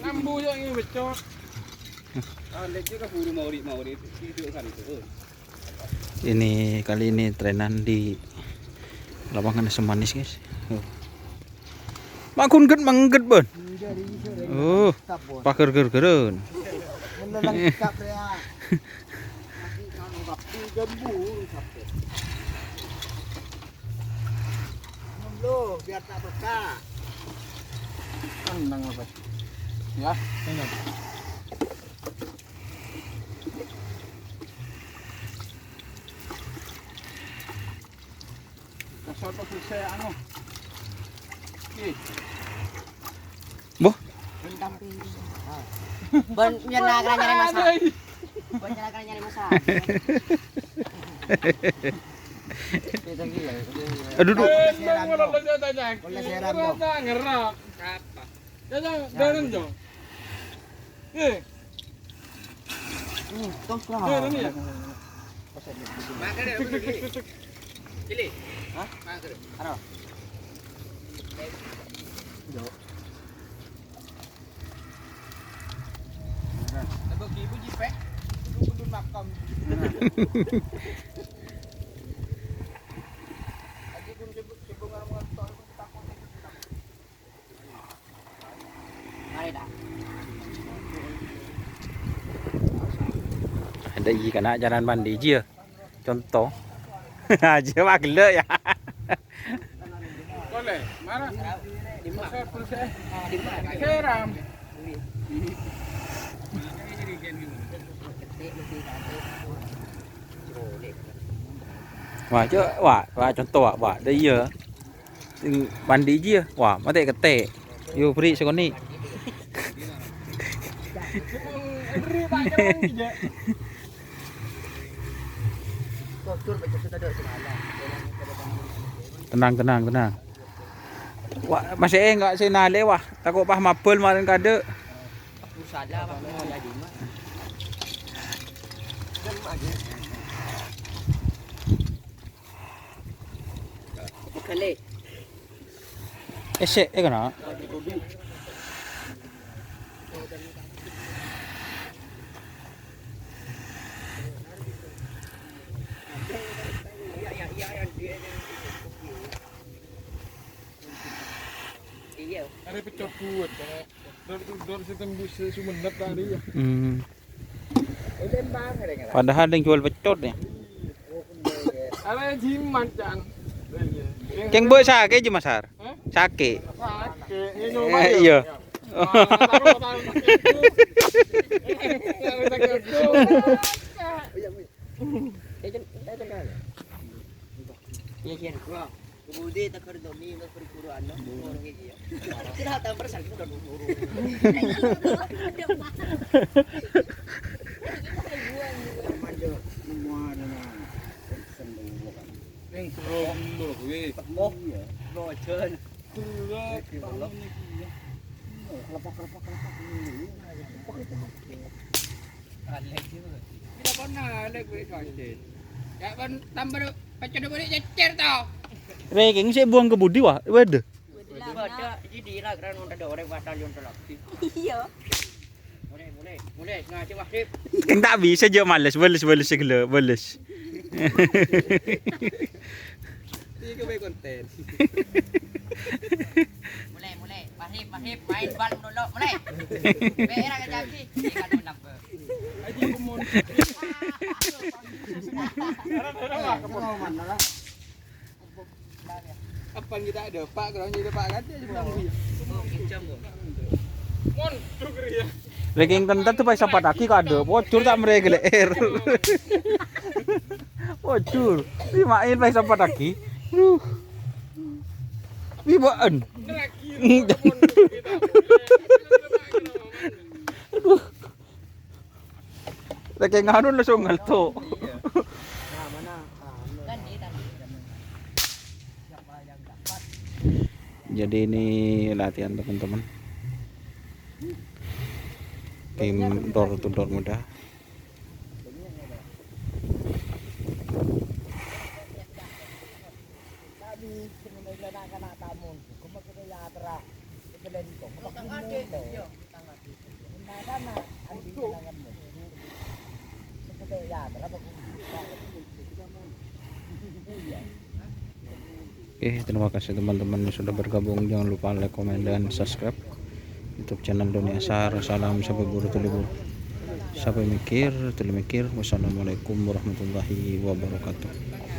Nambu yang ini becok. Ini kali ini trenan di lapangan Semanis guys. Makun get mangget bon. Pakar ger-gereun. Biar tak bekah. Andang apa? Ya, ini. Kasar pas selesai anu. Boh, Bon, biar nak kena nyari masak. Bon, jangan kena nyari masak. aduh duh. Ngerak. Kata. Jangan dong. Tos lah. Ini ya. Cili. Hah? Ano? Nagok ibu jipek. Kudu makam. Ada ikan ajaran mandi dia. Contoh. Aja makin le ya. Boleh. Mana? Di mana? Selesai. Di mana? Seram. Wah, wah contoh wah đây giờ mandi dia. Wah, mate kete. Yo free sekoni. Tenang. Wah, masih enggak senale wah. Takut pah mabel marin kade. Salah apa ada di mana? Kali. Ese, kana? Ada pecah buat dari tembus Sumenep tadi ya. Padahal yang jual pecot ya. Ada jimat kan. Keng boy sake aja Masar. Sake. Iya. Kemudian tak kerja ni, tak perikuru anak, orang ini. Tidak tahu perasaan kita dah dulu. Yang serong dulu gue. Oh, bocor. Tidak pernah ada gue kaget. Ya kan tambah pecah dulu cecer tau. Reking saya buang ke budi wah. Waduh. Ada jadi lah kerana ada orang batal yang terlalu. Iya. Boleh ngaji wajib. Keng tak bisa je males beles segala beles. Ini gue konten. Mulai. Mahib main bal dulu. Mulai. Berak ke janji. Ikan menapa. Aji kumun. Apa kita ada Pak kalau jadi Pak kan dia bilang dia. Mon tuker ya. Reking tentu tuh pakai sapat aki kado. Bocor tak mereka leer. Bocor. Ini main pakai sapat aki. Bibaan. Reking anu langsung ngalto. Jadi ini latihan teman-teman. Tim door to door muda. Oke, terima kasih teman-teman yang sudah bergabung. Jangan lupa like, komen, dan subscribe YouTube channel Doni Asar. Salam sampai buru tulibur. Sampai mikir, tuli mikir. Wassalamualaikum warahmatullahi wabarakatuh.